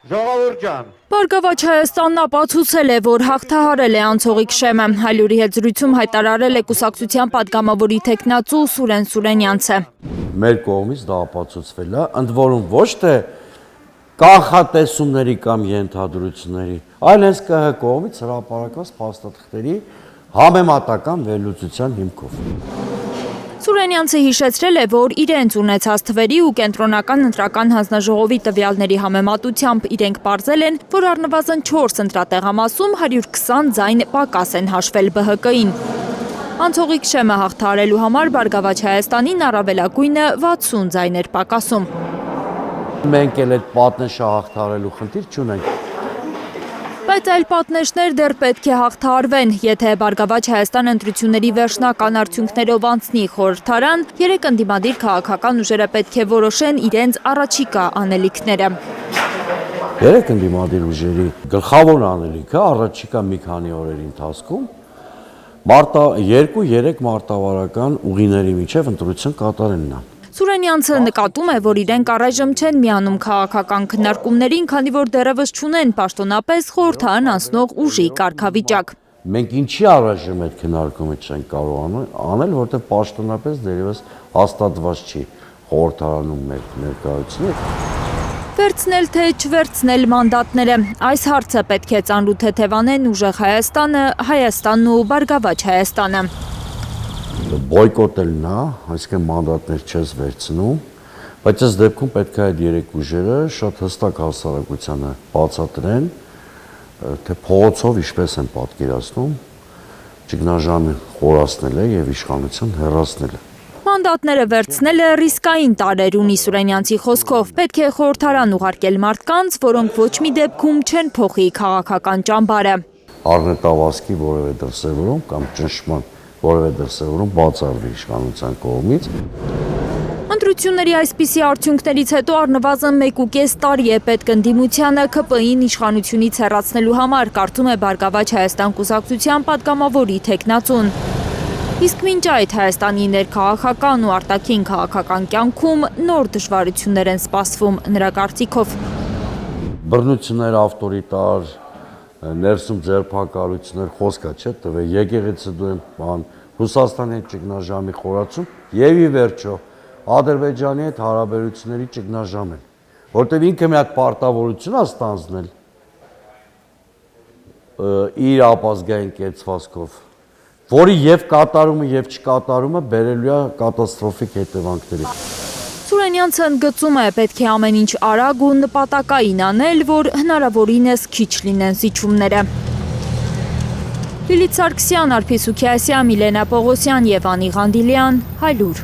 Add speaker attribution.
Speaker 1: Ժողովուրդ ջան,
Speaker 2: Բարգավաճ Հայաստանն ապացուցել է, որ հաղթահարել է անցողիկ շեմը։ Հայլուրի հետ զրույցում հայտարարել է կուսակցության падգամավորի թեկնածու Սուրեն Սուրենյանցը։
Speaker 1: մեր կողմից դա ապացուցվել է, ընդ որում ոչ թե կանխատեսումների կամ ենթադրությունների, այլ հենց ԿՀ կողմից հրապարակված փաստաթղթերի համեմատական վերլուծության հիմքով։
Speaker 2: Սուրենյանցը հիշեցրել է, որ իրենց ունեցած թվերի ու կենտրոնական ընտրական հանձնաժողովի տվյալների համեմատությամբ իրենք պարզել են, որ առնվազն 4 ընտրատեղամասում 120 ձայն պակաս են հաշվել ԲՀԿ-ին։ Անցողիկ շեմը հաղթահարելու համար Բարգավաճ Հայաստանին առավելագույնը 60 ձայն էր պակասում։
Speaker 1: Մենք էլ այդ պատնեշը հաղթահարելու խնդիր չունենք։
Speaker 2: Բայց այլ պատնեշներ դեռ պետք է հաղթահարվեն, եթե Բարգավաճ Հայաստան ընտրությունների վերջնական արդյունքներով անցնի խորհրդարան, 3 ընդդիմադիր քաղաքական ուժերը պետք է որոշեն իրենց առաջիկա անելիքները։
Speaker 1: 3 ընդդիմադիր ուժերի գլխավոր անելիքը առաջիկա մի քանի օրերի ընթացքում 2-3 մարտավարական ուղիների միջև ընտրություն կատարելն է։
Speaker 2: Սուրենյանցը նկատում է, որ իրենք առայժմ չեն միանում քաղաքական քննարկումներին, քանի որ դեռևս չունեն պաշտոնապես խորհրդարան անցնող ուժի կարգավիճակ։
Speaker 1: Մենք ինչի առայժմ այդ քննարկումը չենք կարող անել, որտեղ պաշտոնապես դեռևս հաստատված չի խորհրդարանում մեր ներկայությունը։
Speaker 2: Վերցնել թե չվերցնել մանդատները, այս հարցը պետք է ծանրու թեթևանեն ուժեղ Հայաստանը, Հայաստանն ու Բարգավաճ Հայաստանը։
Speaker 1: Բոյկոտելն է, այսինքն մանդատներ չես վերցնում, բայց այս դեպքում պետք է այդ 3 ուժերը շատ հստակ հասարակությանը բացատրեն, թե փողոցով ինչպես են պատկերացնում ճգնաժամը խորացնել է եւ իշխանություն հեռացնել է։
Speaker 2: Մանդատները վերցնելը ռիսկային տարրեր ունի Սուրենյանցի խոսքով, պետք է խորհրդարան ուղարկել մարդկանց, որոնք ոչ մի դեպքում չեն փոխի քաղաքական ճամբարը։
Speaker 1: Առնետավազքի որևէ դրսևորում կամ ճնշման որևէ դրսևորում բացառվի իշխանության կողմից։
Speaker 2: Ընտրությունների այսպիսի արդյունքներից հետո առնվազն 1.5 տարի է պետք ընդդիմությանը ՔՊ-ին իշխանությունից հեռացնելու համար, կարծում է Բարգավաճ Հայաստան կուսակցության падգամավորի թեկնածուն։ Իսկ մինչ այդ Հայաստանի ներքաղաքական ու արտաքին քաղաքական կյանքում նոր դժվարություններ են սպասվում նրա կարծիքով։
Speaker 1: Բռնություններ, ավտորիտար, ներսում ձերբակալություններ, խոսքա չէ, տվել եկեղեցի դեմ Ռուսաստանի հետ ճգնաժամի խորացում եւ ի վերջո Ադրբեջանի հետ հարաբերությունների ճգնաժամ են, որտեղ ինքը մի հատ պարտավորություն է ստանձնել իր ապազգային կեցվածքով, որի եւ կատարումը եւ չկատարումը բերելու է կատաստրոֆիկ հետևանքների։
Speaker 2: Սուրենյանցը ընդգծում է, պետք է ամեն ինչ արագ ու նպատակային անել, որ հնարավորինս քիչ լինեն զիջումները։ Լիլիթ Սարգսյան, Արփի Սուքիասյան, Միլենա Պողոսյան եւ Անի Ղանդիլյան, Հայլուր։